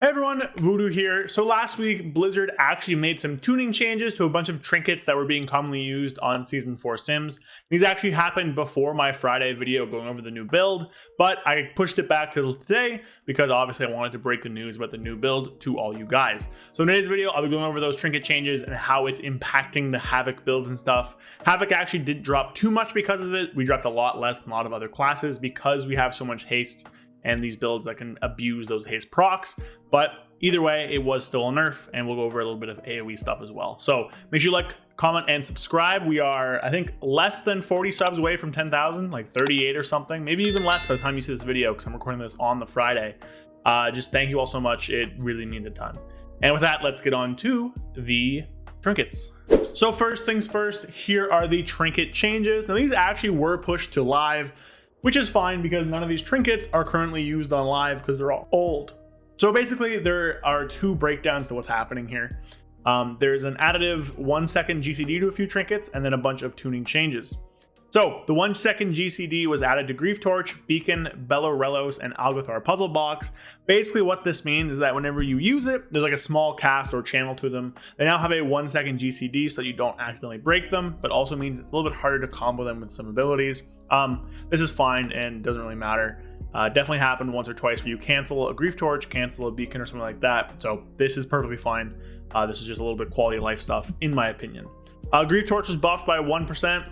Hey everyone, Voodoo here. So last week, Blizzard actually made some tuning changes to a bunch of trinkets that were being commonly used on Season 4 Sims. These actually happened before my Friday video going over the new build, but I pushed it back till today because obviously I wanted to break the news about the new build to all you guys. So in today's video, I'll be going over those trinket changes and how it's impacting the Havoc builds and stuff. Havoc actually didn't drop too much because of it. We dropped a lot less than a lot of other classes because we have so much haste and these builds that can abuse those haste procs. But either way, it was still a nerf, and we'll go over a little bit of AoE stuff as well. So make sure you like, comment, and subscribe. We are, I think, less than 40 subs away from 10,000, like 38 or something, maybe even less by the time you see this video, because I'm recording this on the Friday. Just thank you all so much. It really means a ton. And with that, let's get on to the trinkets. So first things first, here are the trinket changes. Now these actually were pushed to live, which is fine because none of these trinkets are currently used on live because they're all old. So basically there are two breakdowns to what's happening here. There's an additive 1 second GCD to a few trinkets and then a bunch of tuning changes. So the 1 second GCD was added to Grief Torch, Beacon, Bellorelos, and Algothar Puzzle Box. Basically what this means is that whenever you use it, there's like a small cast or channel to them. They now have a 1 second GCD so that you don't accidentally break them, but also means it's a little bit harder to combo them with some abilities. This is fine and doesn't really matter. Definitely happened once or twice where you cancel a Grief Torch, cancel a Beacon or something like that. So this is perfectly fine. This is just a little bit quality of life stuff in my opinion. Grief Torch was buffed by 1%.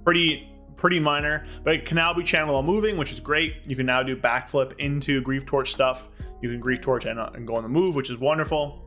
Pretty minor, but it can now be channeled while moving, which is great. You can now do backflip into Grief Torch stuff. You can Grief Torch and go on the move, which is wonderful.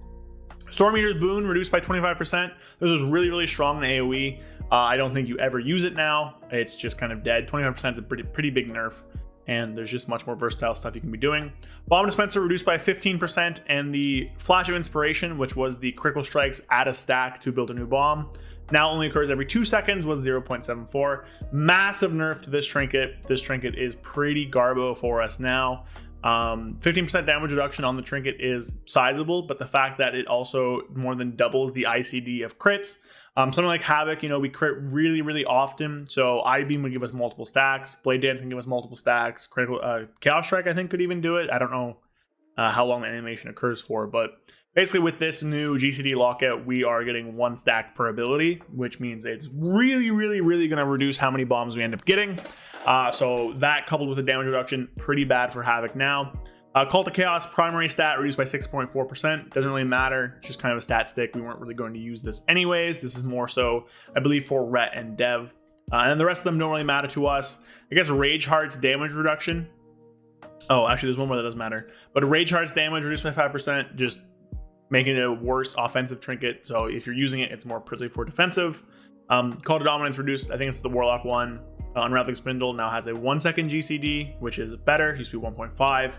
Storm Eater's boon reduced by 25%. This was really strong in AoE. I don't think you ever use it now. It's just kind of dead. 25% is a pretty big nerf, and there's just much more versatile stuff you can be doing. Bomb Dispenser reduced by 15%, and the Flash of Inspiration, which was the critical strikes add a stack to build a new bomb, now only occurs every 2 seconds, was 0.74. Massive nerf to this trinket. This trinket is pretty garbo for us now. 15% damage reduction on the trinket is sizable, but the fact that it also more than doubles the ICD of crits. Something like Havoc, you know, we crit really often, so I-Beam would give us multiple stacks. Blade Dance can give us multiple stacks. Critical Chaos Strike, I think, could even do it. I don't know how long the animation occurs for, but basically with this new GCD lockout, we are getting 1 stack per ability, which means it's really going to reduce how many bombs we end up getting. So that coupled with the damage reduction, pretty bad for Havoc now. Cult of Chaos primary stat reduced by 6.4%. Doesn't really matter. It's just kind of a stat stick. We weren't really going to use this anyways. This is more so, I believe, for Ret and Dev. And the rest of them don't really matter to us. I guess Rage Heart's damage reduction. Oh, actually, there's one more that does matter. But Rage Heart's damage reduced by 5%, just making it a worse offensive trinket. So if you're using it, it's more pretty for defensive. Call to Dominance reduced. I think it's the Warlock one. Unraveling Spindle now has a 1 second GCD, which is better. It used to be 1.5.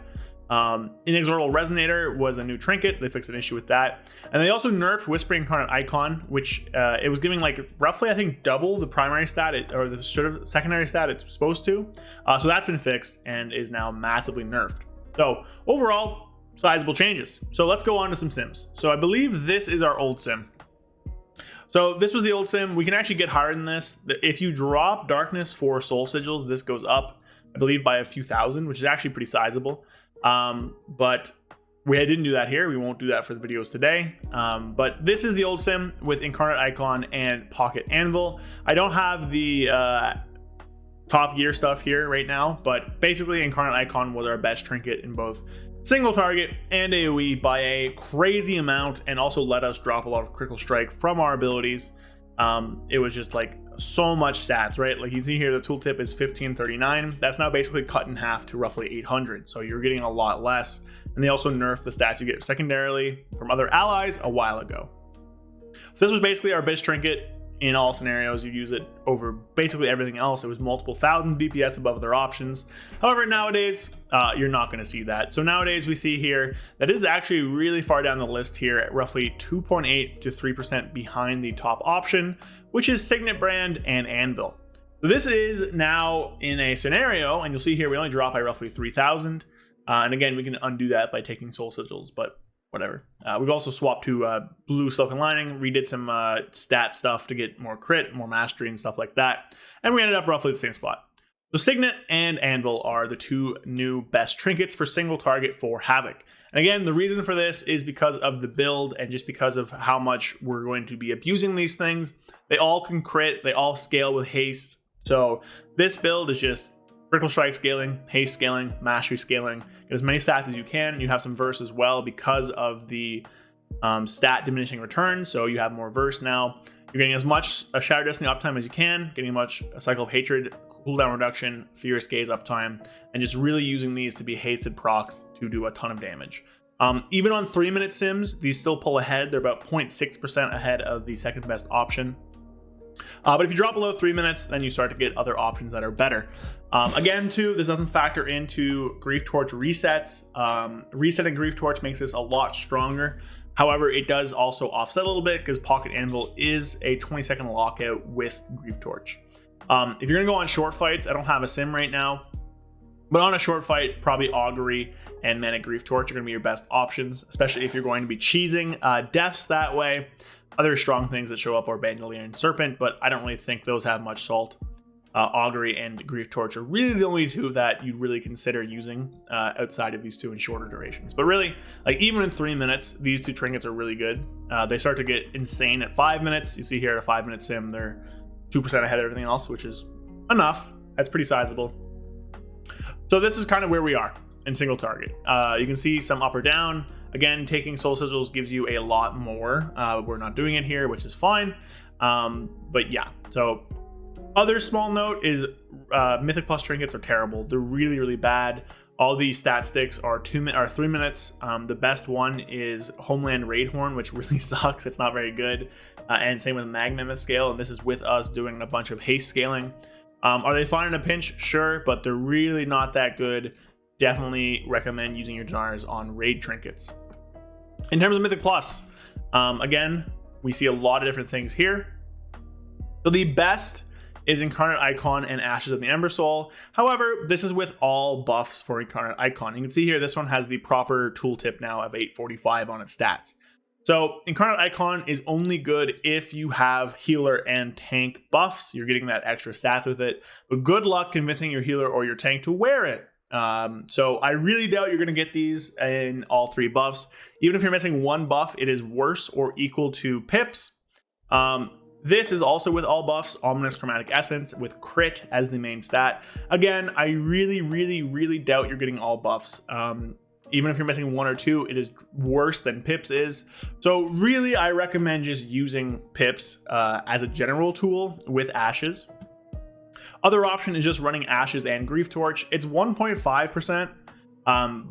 Inexorable Resonator was a new trinket. They fixed an issue with that. And they also nerfed Whispering Incarnate Icon, which it was giving like roughly, I think, double the primary stat or the sort of secondary stat it's supposed to. So that's been fixed and is now massively nerfed. So overall, sizable changes. So let's go on to some sims. So I believe this is our old sim. So this was the old sim. We can actually get higher than this. If you drop Darkness for Soul Sigils, this goes up, I believe, by a few thousand, which is actually pretty sizable. But we didn't do that here. We won't do that for the videos today. But this is the old sim with Incarnate Icon and Pocket Anvil. I don't have the top gear stuff here right now, but basically Incarnate Icon was our best trinket in both single target and AoE by a crazy amount, and also let us drop a lot of critical strike from our abilities. It was just like so much stats, right? Like you see here, the tooltip is 1539. That's now basically cut in half to roughly 800. So you're getting a lot less. And they also nerfed the stats you get secondarily from other allies a while ago. So this was basically our best trinket. In all scenarios, you use it over basically everything else. It was multiple thousand BPS above their options. However, nowadays, you're not going to see that. So nowadays we see here that is actually really far down the list here at roughly 2.8 to 3% behind the top option, which is Signet Brand and Anvil. So this is now in a scenario, and you'll see here we only drop by roughly 3,000. And again, we can undo that by taking Soul Sigils, but whatever. We've also swapped to Blue Silken Lining, redid some stat stuff to get more crit, more mastery and stuff like that. And we ended up roughly the same spot. So Signet and Anvil are the two new best trinkets for single target for Havoc. And again, the reason for this is because of the build and just because of how much we're going to be abusing these things. They all can crit, they all scale with haste. So this build is just critical strike scaling, haste scaling, mastery scaling. Get as many stats as you can. You have some verse as well because of the stat diminishing returns. So you have more verse now. You're getting as much a Shadow Destiny uptime as you can, getting as much a Cycle of Hatred, cooldown reduction, Furious Gaze uptime, and just really using these to be hasted procs to do a ton of damage. Even on 3-minute sims, these still pull ahead. They're about 0.6% ahead of the second best option. But if you drop below 3 minutes, then you start to get other options that are better. Again, too, this doesn't factor into Grief Torch resets. Resetting Grief Torch makes this a lot stronger. However, it does also offset a little bit because Pocket Anvil is a 20-second lockout with Grief Torch. If you're going to go on short fights, I don't have a sim right now, but on a short fight, probably Augury and Manic Grief Torch are going to be your best options, especially if you're going to be cheesing deaths that way. Other strong things that show up are Bandolier and Serpent, but I don't really think those have much salt. Augury and Grief Torch are really the only two that you'd really consider using outside of these two in shorter durations. But really, like even in 3 minutes, these two trinkets are really good. They start to get insane at 5 minutes. You see here at a 5-minute sim, they're 2% ahead of everything else, which is enough. That's pretty sizable. So this is kind of where we are in single target. You can see some up or down. Again, taking Soul Sigils gives you a lot more. We're not doing it here, which is fine. But yeah, so other small note is Mythic Plus trinkets are terrible. They're really, really bad. All these stat sticks are 3 minutes. The best one is Homeland Raid Horn, which really sucks. It's not very good. And same with Magnum Scale, and this is with us doing a bunch of haste scaling. Are they fine in a pinch? Sure, but they're really not that good. Definitely recommend using your Dinars on raid trinkets. In terms of Mythic Plus, again, we see a lot of different things here. So the best is Incarnate Icon and Ashes of the Ember Soul. However, this is with all buffs for Incarnate Icon. You can see here, this one has the proper tooltip now of 845 on its stats. So Incarnate Icon is only good if you have healer and tank buffs. You're getting that extra stats with it, but good luck convincing your healer or your tank to wear it. So I really doubt you're going to get these in all 3 buffs. Even if you're missing 1 buff, it is worse or equal to pips. This is also with all buffs, Ominous Chromatic Essence with crit as the main stat. Again, I really, really, really doubt you're getting all buffs. Even if you're missing 1 or 2, it is worse than pips is. So really, I recommend just using pips as a general tool with Ashes. Other option is just running Ashes and Grief Torch. It's 1.5%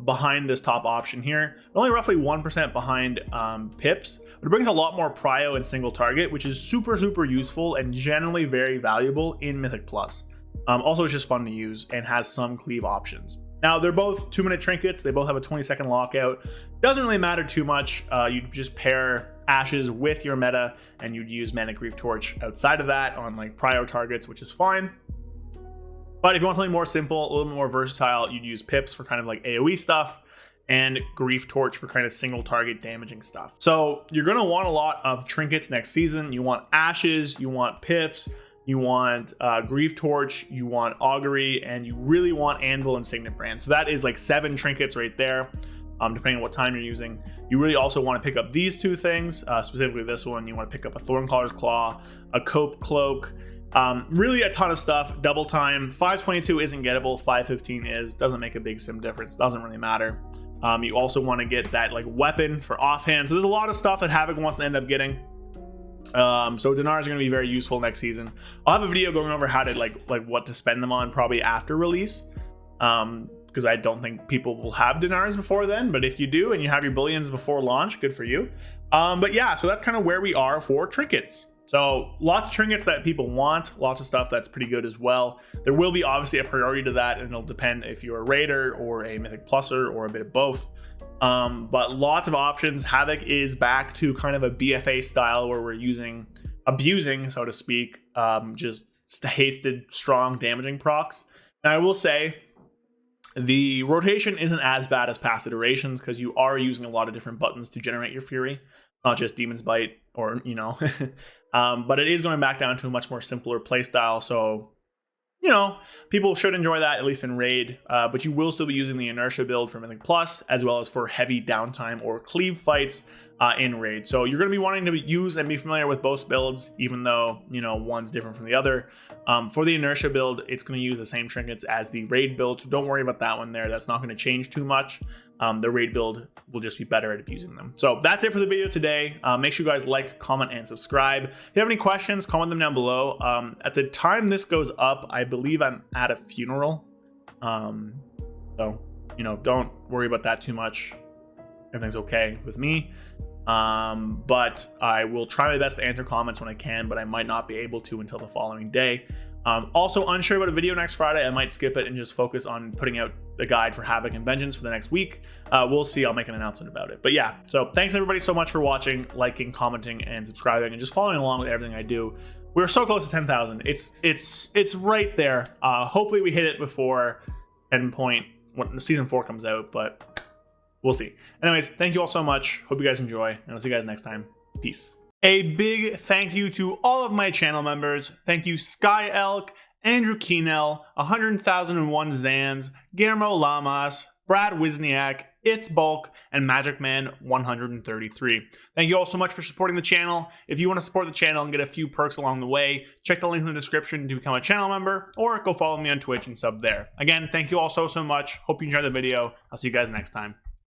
behind this top option here. Only roughly 1% behind pips. But it brings a lot more prio and single target, which is super, super useful and generally very valuable in Mythic Plus. Also, it's just fun to use and has some cleave options. Now, they're both 2-minute trinkets. They both have a 20-second lockout. Doesn't really matter too much. You just pair Ashes with your meta, and you'd use Manic Grief Torch outside of that on like prio targets, which is fine. But if you want something more simple, a little more versatile, you'd use pips for kind of like AoE stuff and Grief Torch for kind of single target damaging stuff. So you're going to want a lot of trinkets next season. You want Ashes, you want pips, you want Grief Torch, you want Augury, and you really want Anvil and Signet Brand. So that is like 7 trinkets right there, depending on what time you're using. You really also want to pick up these 2 things, specifically this one. You want to pick up a Thorncaller's Claw, a Cope Cloak, really a ton of stuff. Double time. 522 isn't gettable, 515 is. Doesn't make a big sim difference. Doesn't really matter. You also want to get that like weapon for offhand. So there's a lot of stuff that Havoc wants to end up getting. So dinars are going to be very useful next season. I'll have a video going over how to like what to spend them on probably after release, because I don't think people will have dinars before then. But if you do and you have your billions before launch, good for you. But yeah, so that's kind of where we are for trinkets. So lots of trinkets that people want, lots of stuff that's pretty good as well. There will be obviously a priority to that, and it'll depend if you're a raider or a mythic pluser or a bit of both. But lots of options. Havoc is back to kind of a BFA style where we're abusing, so to speak, just hasted, strong, damaging procs. Now I will say the rotation isn't as bad as past iterations because you are using a lot of different buttons to generate your fury, not just Demon's Bite or, but it is going back down to a much more simpler playstyle. So you know, people should enjoy that, at least in raid, but you will still be using the inertia build for Mythic Plus, as well as for heavy downtime or cleave fights in raid. So you're going to be wanting to use and be familiar with both builds, even though, you know, one's different from the other. For the inertia build, it's going to use the same trinkets as the raid build, so don't worry about that one there. That's not going to change too much. The raid build will just be better at abusing them. So that's it for the video today. Make sure you guys like, comment, and subscribe. If you have any questions, comment them down below. At the time this goes up, I believe I'm at a funeral. So, you know, don't worry about that too much. Everything's okay with me. But I will try my best to answer comments when I can, but I might not be able to until the following day. Also unsure about a video next Friday. I might skip it and just focus on putting out a guide for Havoc and Vengeance for the next week. We'll see. I'll make an announcement about it. But yeah, so thanks everybody so much for watching, liking, commenting, and subscribing, and just following along with everything I do. We're so close to 10,000. It's right there. Hopefully we hit it before 10 point when season 4 comes out, but we'll see. Anyways, thank you all so much. Hope you guys enjoy, and I'll see you guys next time. Peace. A big thank you to all of my channel members. Thank you Sky Elk, Andrew Keenell, 100,001 Zans, Guillermo Lamas, Brad Wisniak, It's Bulk, and Magic Man 133. Thank you all so much for supporting the channel. If you want to support the channel and get a few perks along the way, check the link in the description to become a channel member, or go follow me on Twitch and sub there. Again, thank you all so much. Hope you enjoyed the video. I'll see you guys next time.